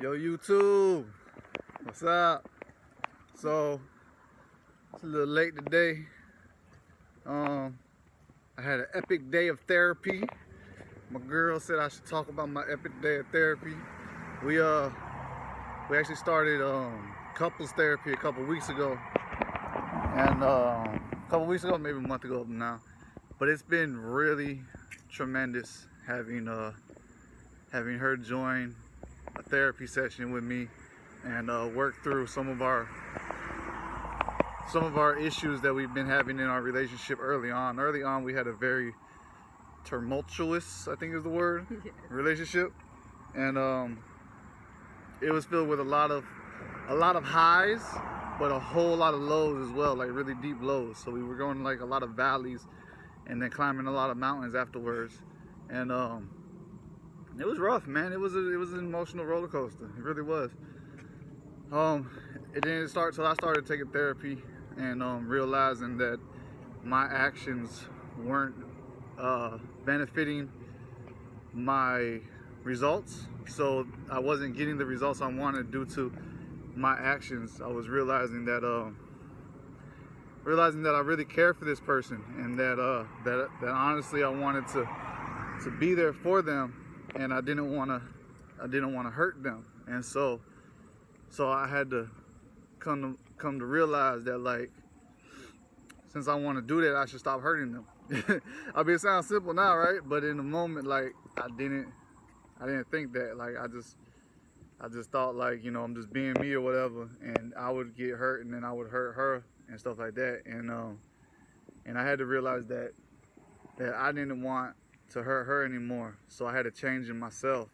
Yo, YouTube, what's up? So, it's a little late today. I had an epic day of therapy. My girl said I should talk about my epic day of therapy. We actually started couples therapy a couple weeks ago, and maybe a month ago now. But it's been really tremendous having her join a therapy session with me and work through some of our issues that we've been having in our relationship early on. Early on, we had a very tumultuous, I think is the word, relationship, and it was filled with a lot of highs, but a whole lot of lows as well, like really deep lows. So we were going like a lot of valleys, and then climbing a lot of mountains afterwards, and it was rough, man. It was an emotional roller coaster. It really was. It didn't start till I started taking therapy and realizing that my actions weren't benefiting my results. So I wasn't getting the results I wanted due to my actions. I was realizing that I really care for this person, and that honestly I wanted to be there for them, and I didn't want to hurt them. And so I had to come to realize that, like, since I want to do that, I should stop hurting them. I mean, it sounds simple now, right? But in the moment, like, I didn't think that. Like, I just thought, like, you know, I'm just being me or whatever, and I would get hurt, and then I would hurt her and stuff like that. And I had to realize that I didn't want to hurt her anymore. So I had to change in myself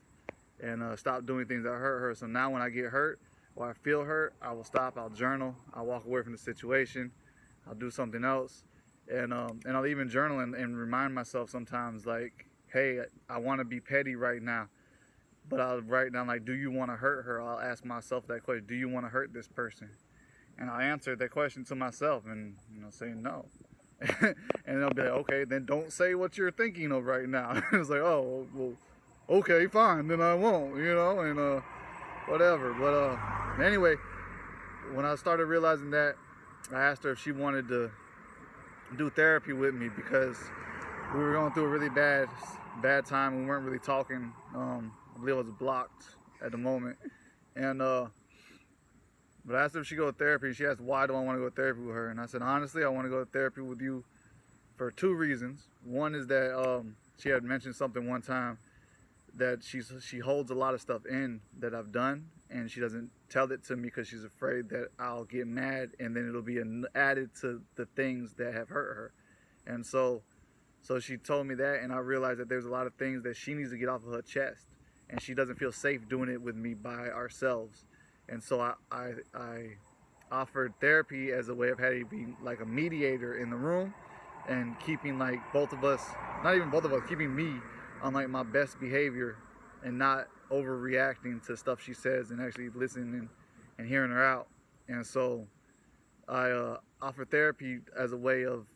and stop doing things that hurt her. So now when I get hurt or I feel hurt, I will stop. I'll journal. I'll walk away from the situation. I'll do something else, and I'll even journal and remind myself sometimes, like, hey, I want to be petty right now, but I'll write down, like, do you want to hurt her? I'll ask myself that question: do you want to hurt this person? And I'll answer that question to myself, and, you know, say no. And they'll be like, okay, then don't say what you're thinking of right now. It's like, oh, well, okay, fine, then I won't, you know, and whatever. But anyway, when I started realizing that, I asked her if she wanted to do therapy with me, because we were going through a really bad time. We weren't really talking. I believe I was blocked at the moment, and but I asked her if she'd go to therapy. She asked, why do I want to go to therapy with her? And I said, honestly, I want to go to therapy with you for two reasons. One is that she had mentioned something one time, that she holds a lot of stuff in that I've done, and she doesn't tell it to me because she's afraid that I'll get mad, and then it'll be added to the things that have hurt her. And so she told me that, and I realized that there's a lot of things that she needs to get off of her chest, and she doesn't feel safe doing it with me by ourselves. And so I offered therapy as a way of having to be like a mediator in the room, and keeping, like, both of us, not even both of us, keeping me on, like, my best behavior and not overreacting to stuff she says, and actually listening and hearing her out. And so I offered therapy as a way of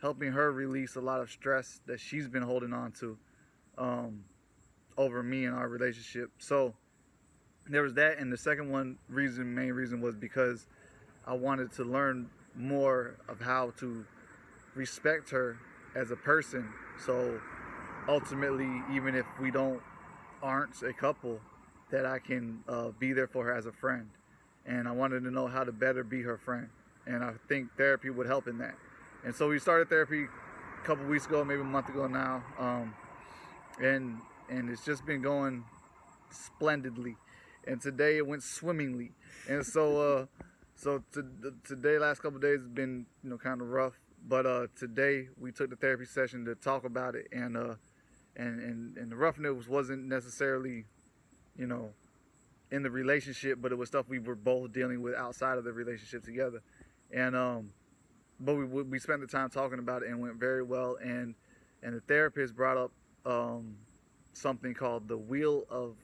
helping her release a lot of stress that she's been holding on to over me and our relationship. So there was that, and the second main reason was because I wanted to learn more of how to respect her as a person. So ultimately, even if we aren't a couple, that I can be there for her as a friend. And I wanted to know how to better be her friend, and I think therapy would help in that. And so we started therapy a couple weeks ago, maybe a month ago now, and it's just been going splendidly. And today it went swimmingly. And so today, last couple of days, has been, you know, kind of rough. But today we took the therapy session to talk about it, and the roughness wasn't necessarily, you know, in the relationship, but it was stuff we were both dealing with outside of the relationship together. And but we spent the time talking about it, and it went very well. And the therapist brought up something called the wheel of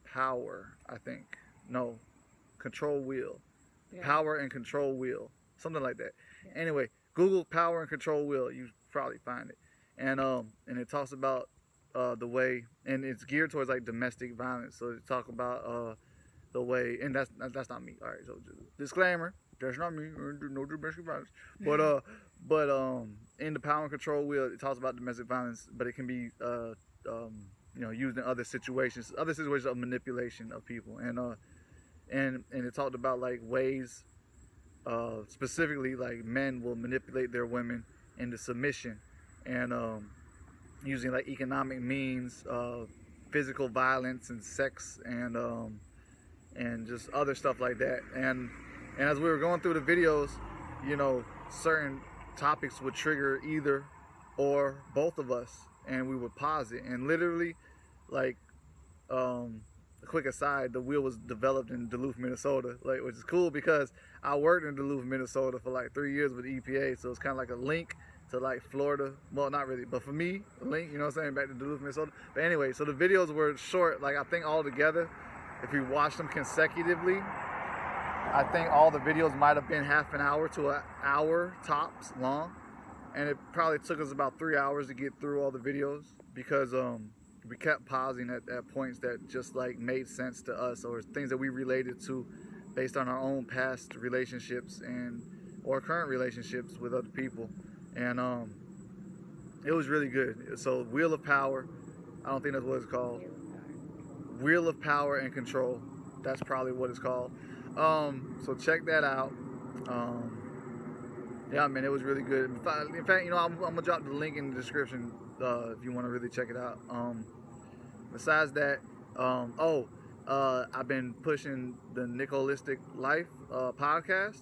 power, I think. No, control wheel. Yeah. Power and control wheel. Something like that. Yeah. Anyway, Google power and control wheel. You probably find it. And it talks about the way, and it's geared towards like domestic violence. So they talk about the way, and that's not me. All right, so disclaimer, that's not me. No domestic violence. But in the Power and Control wheel, it talks about domestic violence, but it can be used in other situations of manipulation of people, and it talked about like ways, specifically like men will manipulate their women into submission, and using like economic means, physical violence and sex, and just other stuff like that. And as we were going through the videos, certain topics would trigger either or both of us, and we would pause it. And literally, like, a quick aside, the wheel was developed in Duluth, Minnesota, like, which is cool because I worked in Duluth, Minnesota for like 3 years with EPA, so it's kind of like a link to like Florida. Well, not really, but for me, a link, you know what I'm saying, back to Duluth, Minnesota. But anyway, so the videos were short, like I think all together, if we watched them consecutively, I think all the videos might have been half an hour to an hour tops long, and it probably took us about 3 hours to get through all the videos because we kept pausing at points that just like made sense to us, or things that we related to based on our own past relationships or current relationships with other people. And it was really good. So Wheel of Power, I don't think that's what it's called. Wheel of Power and Control, that's probably what it's called. So check that out. Yeah, man, it was really good. In fact, I'm gonna drop the link in the description if you want to really check it out. Besides that, I've been pushing the Nicholistic Life podcast.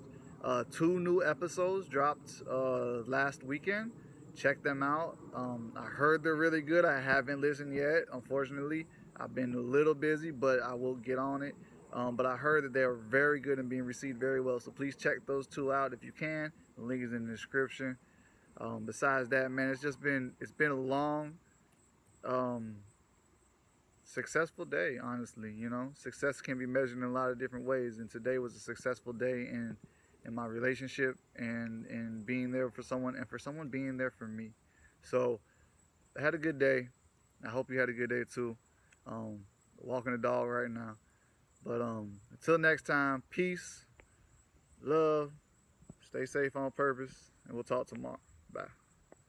2 new episodes dropped last weekend. Check them out. I heard they're really good. I haven't listened yet, unfortunately. I've been a little busy, but I will get on it. But I heard that they are very good and being received very well. So please check those 2 out if you can. The link is in the description. Besides that, man, it's been a long, successful day, honestly. Success can be measured in a lot of different ways, and today was a successful day in my relationship and being there for someone, and for someone being there for me. So I had a good day. I hope you had a good day too. Walking the dog right now. But until next time, peace, love, stay safe on purpose, and we'll talk tomorrow. Bye.